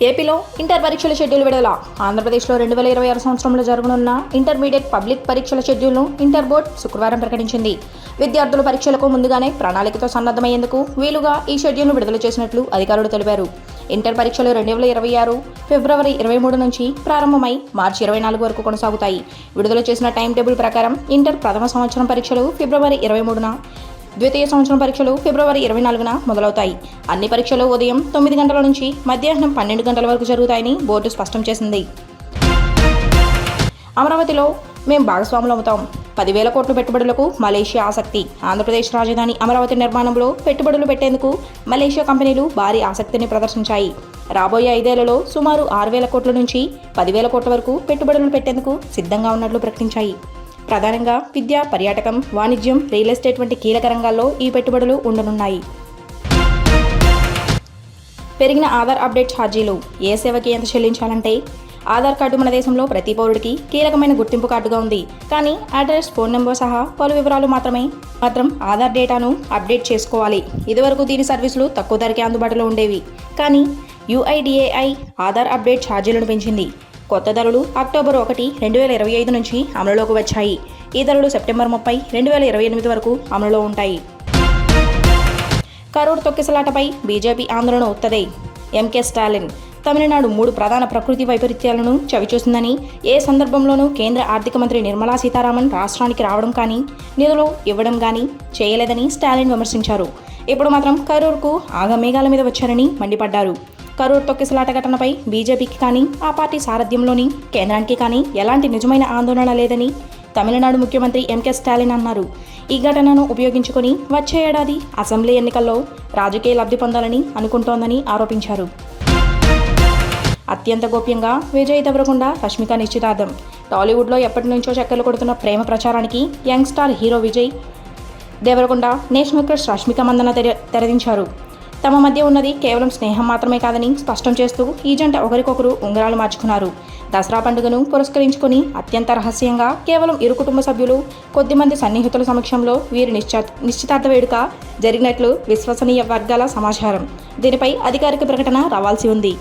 ఏపీలో ఇంటర్ పరీక్షల షెడ్యూల్ విడుదల. ఆంధ్రప్రదేశ్లో 2026 సంవత్సరంలో జరగనున్న ఇంటర్మీడియట్ పబ్లిక్ పరీక్షల షెడ్యూల్ను ఇంటర్ బోర్డు శుక్రవారం ప్రకటించింది. విద్యార్థులు పరీక్షలకు ముందుగానే ప్రణాళికతో సన్నద్ధమయ్యేందుకు వీలుగా ఈ షెడ్యూల్ను విడుదల చేసినట్లు అధికారులు తెలిపారు. ఇంటర్ పరీక్షలు 2026 ఫిబ్రవరి 23 నుంచి ప్రారంభమై మార్చి 24 వరకు కొనసాగుతాయి. విడుదల చేసిన టైం టేబుల్ ప్రకారం ఇంటర్ ప్రథమ సంవత్సరం పరీక్షలు ఫిబ్రవరి 23న, ద్వితీయ సంవత్సరం పరీక్షలు ఫిబ్రవరి 24న మొదలవుతాయి. అన్ని పరీక్షలు ఉదయం 9 గంటల నుంచి మధ్యాహ్నం 12 గంటల వరకు జరుగుతాయని బోర్డు స్పష్టం చేసింది. అమరావతిలో మేం భాగస్వాములవుతాం. 10,000 కోట్ల పెట్టుబడులకు మలేషియా ఆసక్తి. ఆంధ్రప్రదేశ్ రాజధాని అమరావతి నిర్మాణంలో పెట్టుబడులు పెట్టేందుకు మలేషియా కంపెనీలు భారీ ఆసక్తిని ప్రదర్శించాయి. రాబోయే 5 ఏళ్లలో సుమారు 6,000 కోట్ల నుంచి 10,000 కోట్ల వరకు పెట్టుబడులు పెట్టేందుకు సిద్ధంగా ఉన్నట్లు ప్రకటించాయి. ప్రధానంగా విద్య, పర్యాటకం, వాణిజ్యం, రియల్ ఎస్టేట్ వంటి కీలక రంగాల్లో ఈ పెట్టుబడులు ఉండనున్నాయి. పెరిగిన ఆధార్ అప్డేట్ ఛార్జీలు. ఏ సేవకి ఎంత చెల్లించాలంటే ఆధార్ కార్డు మన దేశంలో ప్రతి పౌరుడికి కీలకమైన గుర్తింపు కార్డుగా ఉంది. కానీ అడ్రస్, ఫోన్ నెంబర్ సహా పలు వివరాలు మాత్రం ఆధార్ డేటాను అప్డేట్ చేసుకోవాలి. ఇదివరకు దీని సర్వీసులు తక్కువ ధరకే అందుబాటులో ఉండేవి. కానీ UIDAI ఆధార్ అప్డేట్ ఛార్జీలను పెంచింది. కొత్త ధరలు అక్టోబర్ 1, 2025 నుంచి అమలులోకి వచ్చాయి. ఈ ధరలు సెప్టెంబర్ 30, 2028 వరకు అమలులో ఉంటాయి. కరూర్ తొక్కిసలాటపై బీజేపీ ఆందోళన ఉత్తదే. ఎంకే స్టాలిన్. తమిళనాడు 3 ప్రధాన ప్రకృతి వైపరీత్యాలను చవిచూసిందని, ఏ సందర్భంలోనూ కేంద్ర ఆర్థిక మంత్రి నిర్మలా సీతారామన్ రాష్ట్రానికి రావడం కానీ, నిధులు ఇవ్వడం కానీ చేయలేదని స్టాలిన్ విమర్శించారు. ఇప్పుడు మాత్రం కరూర్కు ఆగమేఘాల మీద వచ్చారని మండిపడ్డారు. కరూర్ తొక్కిసలాట ఘటనపై బీజేపీకి కానీ, ఆ పార్టీ సారథ్యంలోని కేంద్రానికి కానీ ఎలాంటి నిజమైన ఆందోళన లేదని తమిళనాడు ముఖ్యమంత్రి ఎంకే స్టాలిన్ అన్నారు. ఈ ఘటనను ఉపయోగించుకొని వచ్చే ఏడాది అసెంబ్లీ ఎన్నికల్లో రాజకీయ లబ్ధి పొందాలని అనుకుంటోందని ఆరోపించారు. అత్యంత గోప్యంగా విజయ్ దేవరకొండ, రష్మిక నిశ్చితార్థం. టాలీవుడ్లో ఎప్పటి నుంచో చక్కర్లు కొడుతున్న ప్రేమ ప్రచారానికి young star hero Vijay Deverakonda, national crush Rashmika Mandanna తెరదించారు. తమ మధ్య ఉన్నది కేవలం స్నేహం మాత్రమే కాదని స్పష్టం చేస్తూ ఈ జంట ఒకరికొకరు ఉంగరాలు మార్చుకున్నారు. దసరా పండుగను పురస్కరించుకుని అత్యంత రహస్యంగా కేవలం ఇరు కుటుంబ సభ్యులు, కొద్దిమంది సన్నిహితుల సమక్షంలో వీరి నిశ్చితార్థ వేడుక జరిగినట్లు విశ్వసనీయ వర్గాల సమాచారం. దీనిపై అధికారిక ప్రకటన రావాల్సి ఉంది.